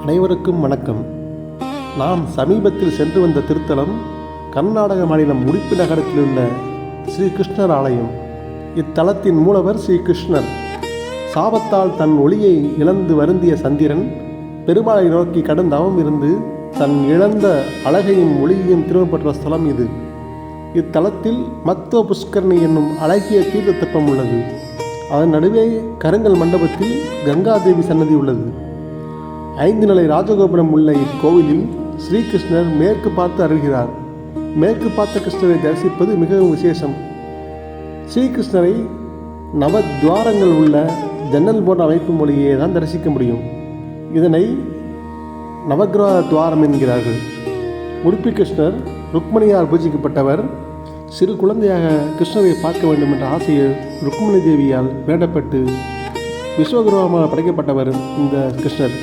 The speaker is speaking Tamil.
அனைவருக்கும் வணக்கம். நாம் சமீபத்தில் சென்று வந்த திருத்தலம் கர்நாடக மாநிலம் உடுப்பி நகரத்தில் உள்ள ஸ்ரீ கிருஷ்ணர் ஆலயம். இத்தலத்தின் மூலவர் ஸ்ரீ கிருஷ்ணர். சாபத்தால் தன் ஒளியை இழந்து வருந்திய சந்திரன் பெருமாளை நோக்கி கடும் தவம் இருந்து தன் இழந்த அழகையும் ஒளியையும் திரும்ப பெற்ற ஸ்தலம் இது. இத்தலத்தில் மத்துவ புஷ்கரணி என்னும் அழகிய தீர்த்த தெப்பம் உள்ளது. அதன் நடுவே கருங்கல் மண்டபத்தில் கங்காதேவி சன்னதி உள்ளது. 5 நிலை ராஜகோபுரம் உள்ள இக்கோவிலில் ஸ்ரீகிருஷ்ணர் மேற்கு பார்த்து அருள்கிறார். மேற்கு பார்த்த கிருஷ்ணரை தரிசிப்பது மிகவும் விசேஷம். ஸ்ரீகிருஷ்ணரை நவத்வாரங்கள் உள்ள ஜன்னல் போன்ற அமைப்பு மொழியே தான் தரிசிக்க முடியும். இதனை நவகிரக துவாரம் என்கிறார்கள். உடுப்பி கிருஷ்ணர் ருக்மணியால் பூஜிக்கப்பட்டவர். சிறு குழந்தையாக கிருஷ்ணரை பார்க்க வேண்டும் என்ற ஆசையில் ருக்மணி தேவியால் வேண்டப்பட்டு விஸ்வகுருவாக படைக்கப்பட்டவர் இந்த கிருஷ்ணர்.